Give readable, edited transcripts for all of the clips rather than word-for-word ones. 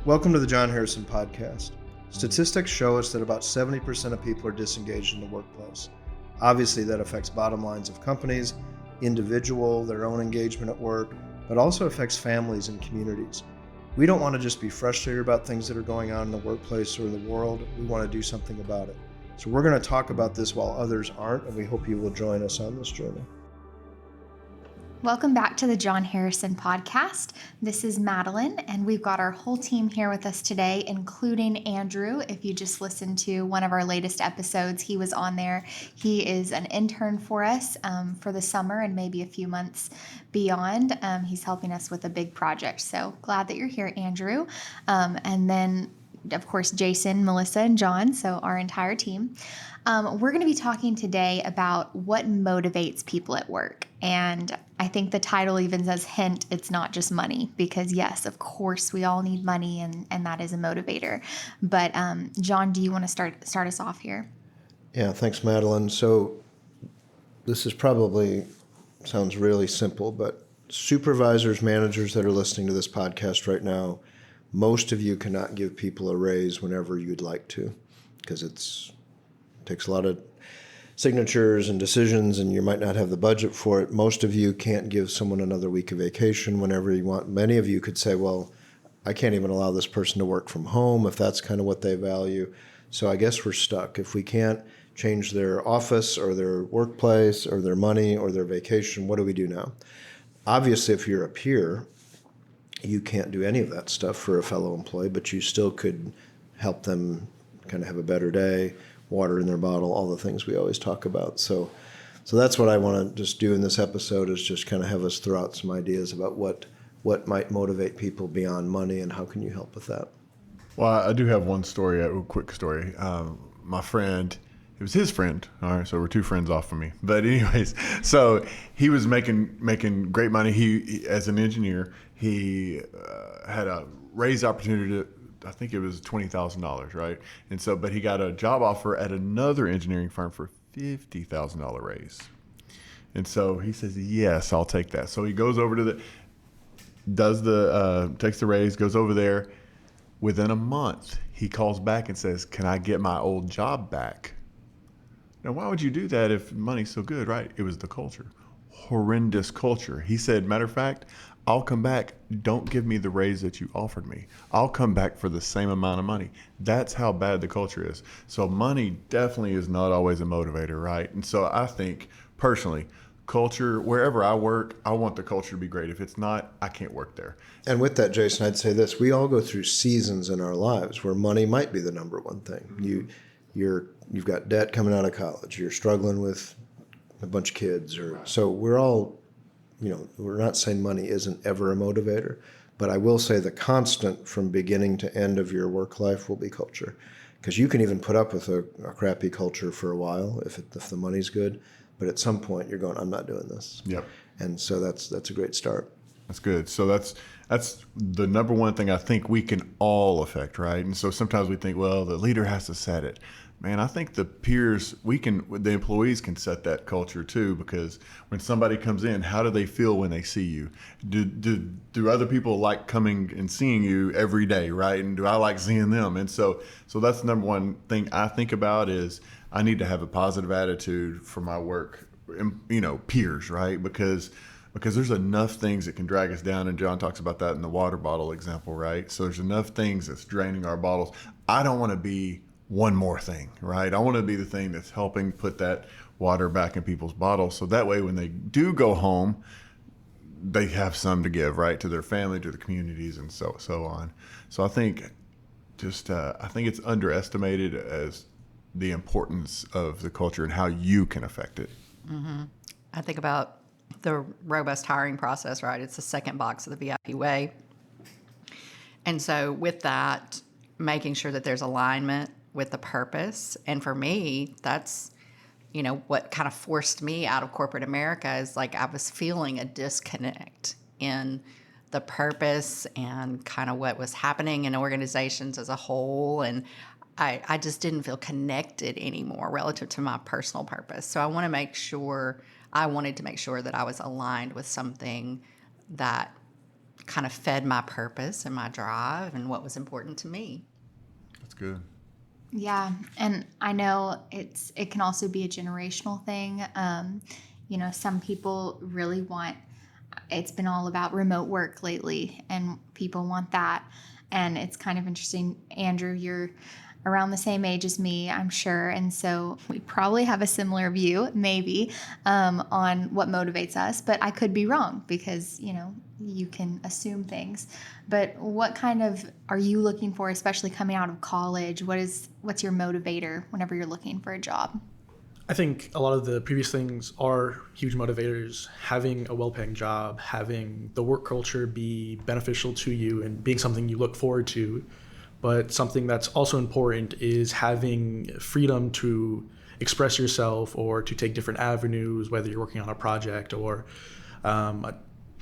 Welcome to the Jon Harrison podcast. Statistics show us that about 70% of people are disengaged in the workplace. Obviously, that affects bottom lines of companies, individual, their own engagement at work, but also affects families and communities. We don't want to just be frustrated about things that are going on in the workplace or in the world. We want to do something about it. So we're going to talk about this while others aren't, and we hope you will join us on this journey. Welcome back to the Jon Harrison podcast. This is Madeline, and we've got our whole team here with us today, including Andrew. If you just listened to one of our latest episodes, he was on there. He is an intern for us for the summer and maybe a few months beyond. He's helping us with a big project. So glad that you're here, Andrew. And then, of course, Jason, Melissa, and John, so our entire team. We're going to be talking today about what motivates people at work. And I think the title even says, hint, it's not just money, because yes, of course, we all need money and that is a motivator. But John, do you want to start us off here? Yeah, thanks, Madeline. So this is probably sounds really simple, but supervisors, managers that are listening to this podcast right now, most of you cannot give people a raise whenever you'd like to, because it takes a lot of signatures and decisions, and you might not have the budget for it. Most of you can't give someone another week of vacation whenever you want. Many of you could say, well, I can't even allow this person to work from home if that's kind of what they value. So I guess we're stuck. If we can't change their office or their workplace or their money or their vacation, what do we do now? Obviously, if you're a peer, you can't do any of that stuff for a fellow employee, but you still could help them kind of have a better day, water in their bottle, all the things we always talk about. So that's what I want to just do in this episode, is just kind of have us throw out some ideas about what might motivate people beyond money and how can you help with that. Well, I do have one story, a quick story. My friend, it was his friend. All right, so we're two friends off from me. But anyways, so he was making great money. He as an engineer, he had a raise opportunity to, I think it was $20,000, right? And so, but he got a job offer at another engineering firm for $50,000 raise. And so he says, yes, I'll take that. So he goes over to takes the raise, goes over there. Within a month, he calls back and says, can I get my old job back? Now, why would you do that if money's so good, right? It was the culture. Horrendous culture. He said, matter of fact, I'll come back. Don't give me the raise that you offered me. I'll come back for the same amount of money. That's how bad the culture is. So money definitely is not always a motivator, right? And so I think personally, culture, wherever I work, I want the culture to be great. If it's not, I can't work there. And with that, Jason, I'd say this: we all go through seasons in our lives where money might be the number one thing. You've got debt coming out of college. You're struggling with a bunch of kids, so we're all. We're not saying money isn't ever a motivator, but I will say the constant from beginning to end of your work life will be culture, because you can even put up with a crappy culture for a while if the money's good, but at some point you're going, I'm not doing this. Yep. And so that's a great start. That's good. So that's the number one thing I think we can all affect, right? And so sometimes we think, well, the leader has to set it. Man, I think the peers, the employees can set that culture too, because when somebody comes in, how do they feel when they see you? Do other people like coming and seeing you every day, right? And do I like seeing them? And so that's the number one thing I think about, is I need to have a positive attitude for my work, peers, right? Because there's enough things that can drag us down, and John talks about that in the water bottle example, right? So there's enough things that's draining our bottles. I don't want to be one more thing, right? I want to be the thing that's helping put that water back in people's bottles, so that way when they do go home, they have some to give, right, to their family, to the communities, and so on. So I think it's underestimated as the importance of the culture and how you can affect it. Mm-hmm. I think about the robust hiring process, right? It's the second box of the VIP way. And so with that, making sure that there's alignment with the purpose. And for me, that's, what kind of forced me out of corporate America, is like I was feeling a disconnect in the purpose and kind of what was happening in organizations as a whole. And I just didn't feel connected anymore relative to my personal purpose. So I wanted to make sure that I was aligned with something that kind of fed my purpose and my drive and what was important to me. That's good. Yeah, and I know it can also be a generational thing. Some people really want. It's been all about remote work lately, and people want that. And it's kind of interesting, Andrew. You're around the same age as me, I'm sure, and so we probably have a similar view, maybe, on what motivates us. But I could be wrong because you can assume things. But what kind of are you looking for, especially coming out of college? What's your motivator whenever you're looking for a job? I think a lot of the previous things are huge motivators. Having a well-paying job, having the work culture be beneficial to you and being something you look forward to. But something that's also important is having freedom to express yourself or to take different avenues, whether you're working on a project or a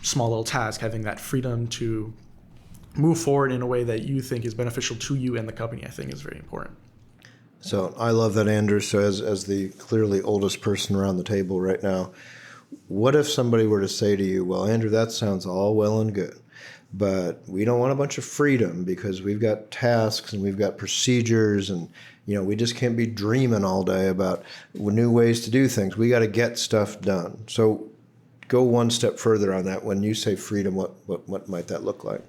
small little task, having that freedom to move forward in a way that you think is beneficial to you and the company, I think is very important. So I love that, Andrew. So as the clearly oldest person around the table right now, what if somebody were to say to you, well, Andrew, that sounds all well and good, but we don't want a bunch of freedom because we've got tasks and we've got procedures and, we just can't be dreaming all day about new ways to do things. We got to get stuff done. So go one step further on that. When you say freedom, what might that look like?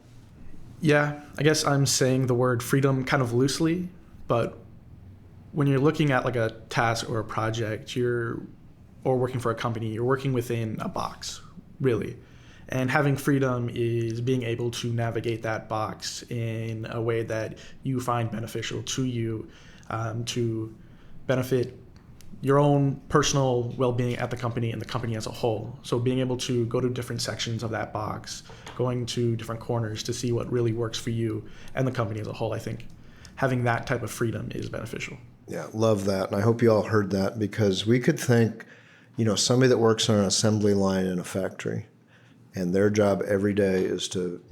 Yeah, I guess I'm saying the word freedom kind of loosely, but when you're looking at like a task or a project, or working for a company, you're working within a box, really. And having freedom is being able to navigate that box in a way that you find beneficial to you, to benefit your own personal well-being at the company and the company as a whole. So being able to go to different sections of that box, going to different corners to see what really works for you and the company as a whole, I think having that type of freedom is beneficial. Yeah, love that. And I hope you all heard that, because we could think, somebody that works on an assembly line in a factory and their job every day is to,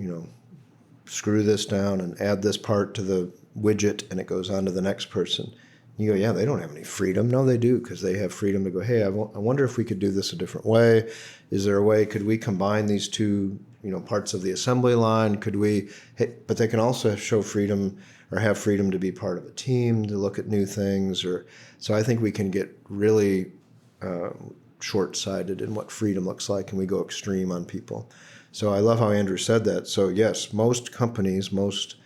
screw this down and add this part to the widget and it goes on to the next person. You go, yeah, they don't have any freedom. No, they do, because they have freedom to go, hey, I wonder if we could do this a different way. Is there a way, could we combine these two, parts of the assembly line? Could we, but they can also show freedom or have freedom to be part of a team, to look at new things. So I think we can get really short-sighted in what freedom looks like, and we go extreme on people. So I love how Andrew said that. So yes, most companies, most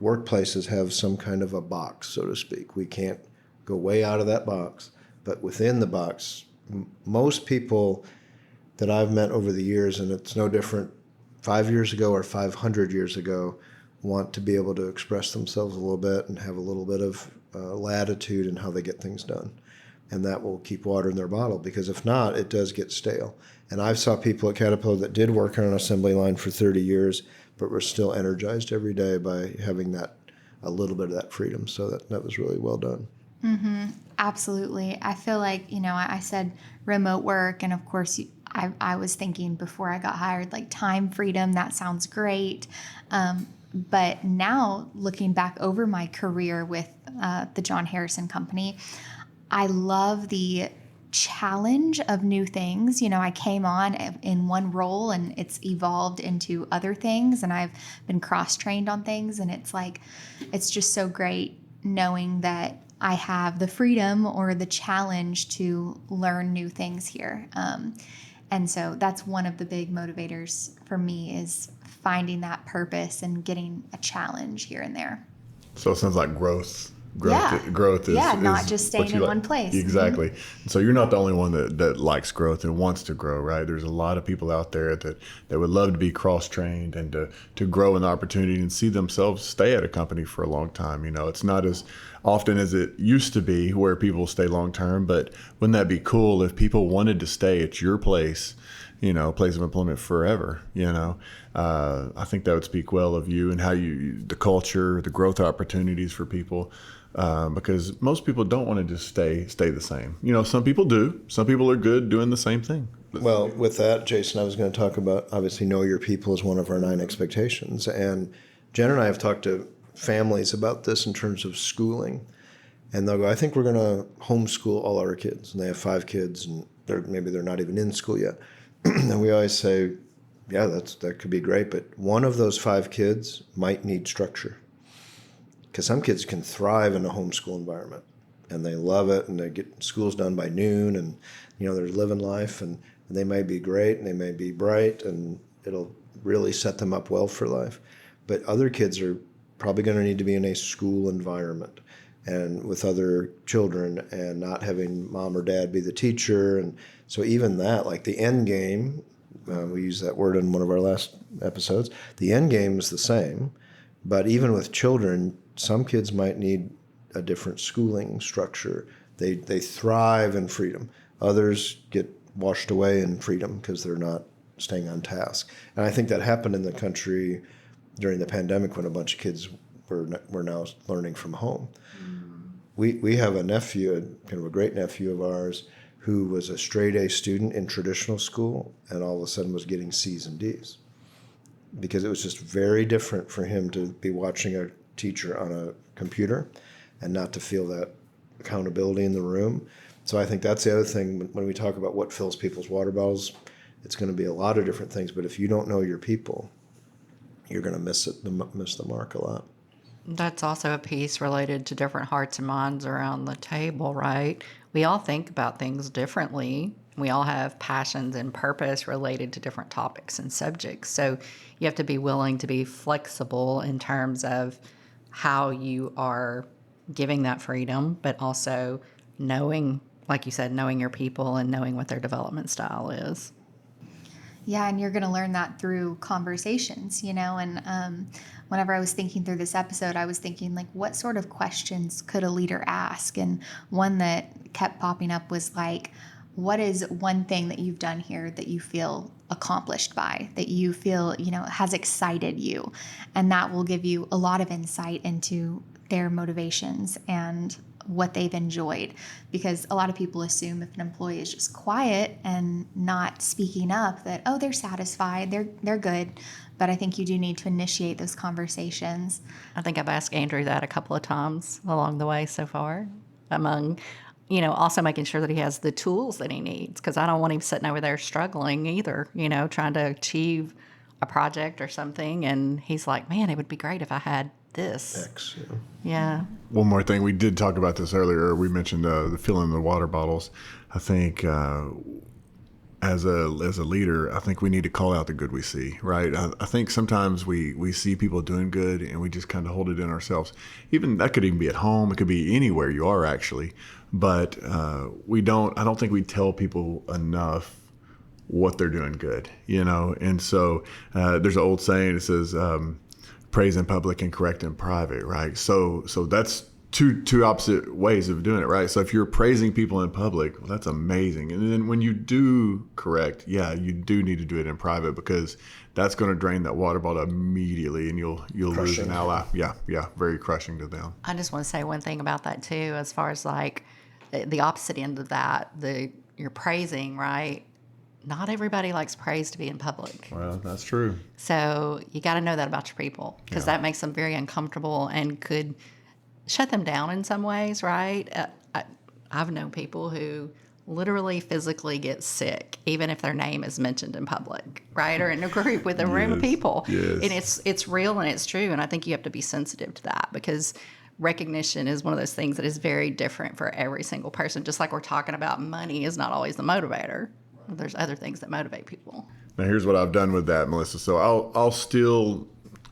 workplaces have some kind of a box, so to speak. We can't go way out of that box, but within the box, most people that I've met over the years, and it's no different 5 years ago or 500 years ago, want to be able to express themselves a little bit and have a little bit of latitude in how they get things done. And that will keep water in their bottle, because if not, it does get stale. And I've saw people at Caterpillar that did work on an assembly line for 30 years, but were still energized every day by having a little bit of that freedom. So that was really well done. Mm-hmm. Absolutely. I feel like, I said remote work, and of course, I was thinking before I got hired, like time freedom, that sounds great. But now looking back over my career with the Jon Harrison company, I love the challenge of new things. I came on in one role and it's evolved into other things, and I've been cross-trained on things, and it's just so great knowing that I have the freedom or the challenge to learn new things here. And so that's one of the big motivators for me, is finding that purpose and getting a challenge here and there. So it sounds like growth. Yeah. Growth is not is just what staying you in like. one place. Exactly. Mm-hmm. So you're not the only one that likes growth and wants to grow, right? There's a lot of people out there that would love to be cross-trained and to grow an opportunity and see themselves stay at a company for a long time. It's not as often as it used to be where people stay long-term, but wouldn't that be cool if people wanted to stay at your place, place of employment forever, I think that would speak well of you and how the culture, the growth opportunities for people. Because most people don't want to just stay the same. Some people do. Some people are good doing the same thing. Well, with that, Jason, I was going to talk about, obviously, know your people is one of our 9 expectations. And Jen and I have talked to families about this in terms of schooling. And they'll go, I think we're going to homeschool all our kids. And they have 5 kids, and maybe they're not even in school yet. And we always say, yeah, that could be great. But one of those 5 kids might need structure, because some kids can thrive in a homeschool environment and they love it and they get school's done by noon and, they're living life and they may be great and they may be bright and it'll really set them up well for life. But other kids are probably going to need to be in a school environment and with other children and not having mom or dad be the teacher. And so even that, like the end game, we used that word in one of our last episodes, the end game is the same. But even with children, some kids might need a different schooling structure. They thrive in freedom. Others get washed away in freedom because they're not staying on task. And I think that happened in the country during the pandemic when a bunch of kids were now learning from home. We have a nephew, kind of a great nephew of ours, who was a straight A student in traditional school and all of a sudden was getting C's and D's because it was just very different for him to be watching a teacher on a computer and not to feel that accountability in the room. So I think that's the other thing when we talk about what fills people's water bottles. It's going to be a lot of different things, but if you don't know your people, you're going to miss the mark a lot. That's also a piece related to different hearts and minds around the table, right? We all think about things differently. We all have passions and purpose related to different topics and subjects. So you have to be willing to be flexible in terms of how you are giving that freedom, but also knowing, like you said, knowing your people and knowing what their development style is. Yeah, and you're going to learn that through conversations, and whenever I was thinking through this episode, I was thinking, like, what sort of questions could a leader ask? And one that kept popping up was like, what is one thing that you've done here that you feel accomplished by, that you feel, has excited you? And that will give you a lot of insight into their motivations and what they've enjoyed, because a lot of people assume if an employee is just quiet and not speaking up that, oh, they're satisfied, they're good. But I think you do need to initiate those conversations. I think I've asked Andrew that a couple of times along the way so far, among, also making sure that he has the tools that he needs, because I don't want him sitting over there struggling either, trying to achieve a project or something. And he's like, man, it would be great if I had this. X, Yeah. One more thing, we did talk about this earlier. We mentioned the filling the water bottles. I think as a leader, I think we need to call out the good we see, right? I think sometimes we see people doing good and we just kind of hold it in ourselves. Even that could even be at home. It could be anywhere you are actually. But I don't think we tell people enough what they're doing good, And so there's an old saying that says, praise in public and correct in private, right? So that's two opposite ways of doing it, right? So if you're praising people in public, well, that's amazing. And then when you do correct, yeah, you do need to do it in private, because that's going to drain that water bottle immediately and you'll lose an ally. Yeah, very crushing to them. I just want to say one thing about that too, as far as like the opposite end of that, you're praising, right? Not everybody likes praise to be in public. Well, that's true. So you got to know that about your people, because that makes them very uncomfortable and could shut them down in some ways, right? I've known people who literally physically get sick, even if their name is mentioned in public, right? Or in a group with a room of people. Yes. And it's real and it's true. And I think you have to be sensitive to that, because recognition is one of those things that is very different for every single person. Just like we're talking about, money is not always the motivator. There's other things that motivate people. Now, here's what I've done with that, Melissa. So I'll still,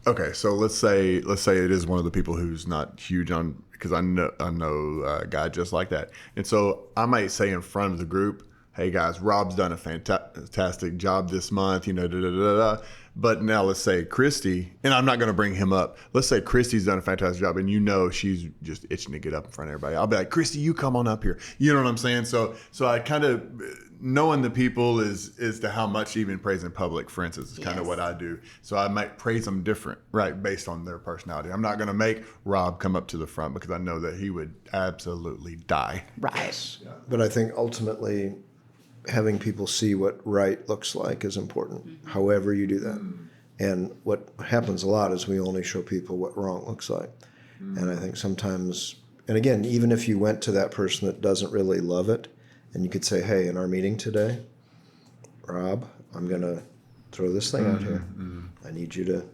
okay. So let's say it is one of the people who's not huge on, because I know a guy just like that, and so I might say in front of the group, "Hey guys, Rob's done a fantastic job this month," da da da da. But now let's say Christy, and I'm not going to bring him up. Let's say Christy's done a fantastic job, and she's just itching to get up in front of everybody. I'll be like, "Christy, you come on up here." You know what I'm saying? So I kind of, knowing the people is to how much even praise in public, for instance, is kind of what I do. So I might praise them different, right, based on their personality. I'm not going to make Rob come up to the front because I know that he would absolutely die. Right. But I think ultimately having people see what right looks like is important, however you do that. And what happens a lot is we only show people what wrong looks like. And I think sometimes, and again, even if you went to that person that doesn't really love it, and you could say, hey, in our meeting today, Rob, I'm going to throw this thing out here. I need you to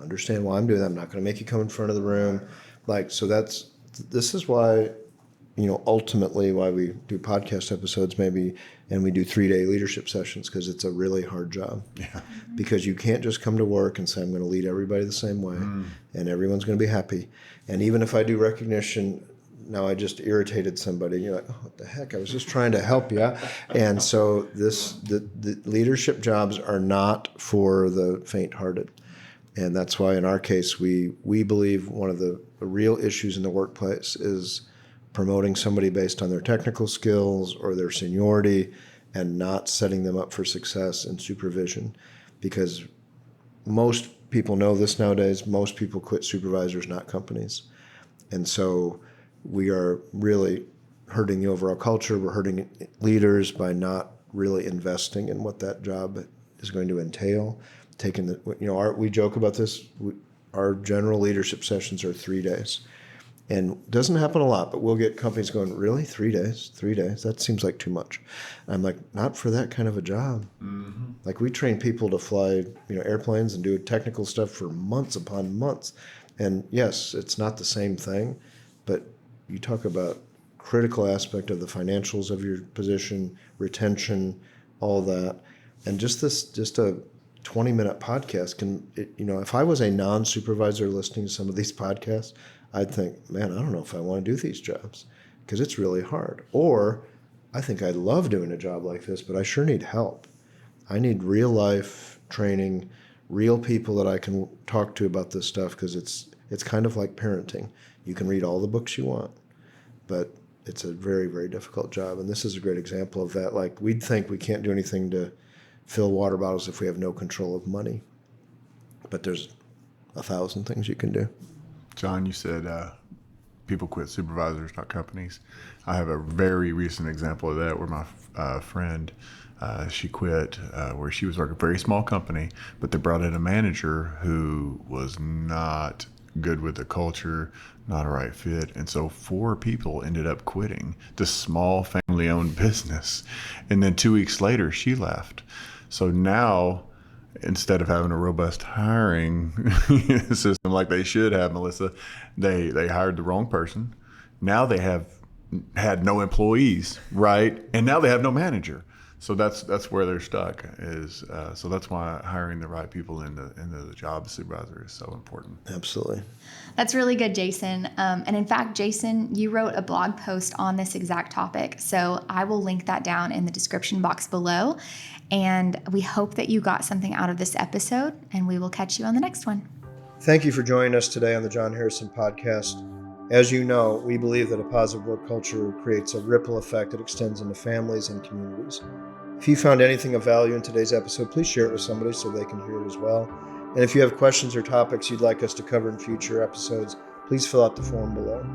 understand why I'm doing that. I'm not going to make you come in front of the room. Like, so this is why, ultimately why we do podcast episodes maybe, and we do 3-day leadership sessions, because it's a really hard job. Yeah. Because you can't just come to work and say, I'm going to lead everybody the same way and everyone's going to be happy. And even if I do recognition, now I just irritated somebody. You're like, oh, what the heck? I was just trying to help you. And so the leadership jobs are not for the faint-hearted. And that's why in our case, we believe one of the real issues in the workplace is promoting somebody based on their technical skills or their seniority and not setting them up for success in supervision. Because most people know this nowadays, most people quit supervisors, not companies. And so we are really hurting the overall culture. We're hurting leaders by not really investing in what that job is going to entail. We joke about this. Our general leadership sessions are 3 days. And it doesn't happen a lot, but we'll get companies going, really? 3 days? 3 days? That seems like too much. And I'm like, not for that kind of a job. Mm-hmm. Like, we train people to fly, airplanes and do technical stuff for months upon months. And yes, it's not the same thing, but you talk about critical aspect of the financials of your position, retention, all that. And just a 20-minute podcast if I was a non-supervisor listening to some of these podcasts, I'd think, man, I don't know if I want to do these jobs because it's really hard. Or I think I love doing a job like this, but I sure need help. I need real life training, real people that I can talk to about this stuff, because it's kind of like parenting. You can read all the books you want, but it's a very, very difficult job. And this is a great example of that. Like, we'd think we can't do anything to fill water bottles if we have no control of money. But there's 1,000 things you can do. Jon, you said people quit supervisors, not companies. I have a very recent example of that where my friend, she quit where she was working for a very small company, but they brought in a manager who was not good with the culture, not a right fit. And so 4 people ended up quitting this small family-owned business. And then 2 weeks later, she left. So now, instead of having a robust hiring system like they should have, Melissa, they hired the wrong person. Now they have had no employees, right? And now they have no manager. So that's where they're stuck. So that's why hiring the right people into the job of supervisor is so important. Absolutely. That's really good, Jason. And in fact, Jason, you wrote a blog post on this exact topic. So I will link that down in the description box below. And we hope that you got something out of this episode, and we will catch you on the next one. Thank you for joining us today on the Jon Harrison podcast. As you know, we believe that a positive work culture creates a ripple effect that extends into families and communities. If you found anything of value in today's episode, please share it with somebody so they can hear it as well. And if you have questions or topics you'd like us to cover in future episodes, please fill out the form below.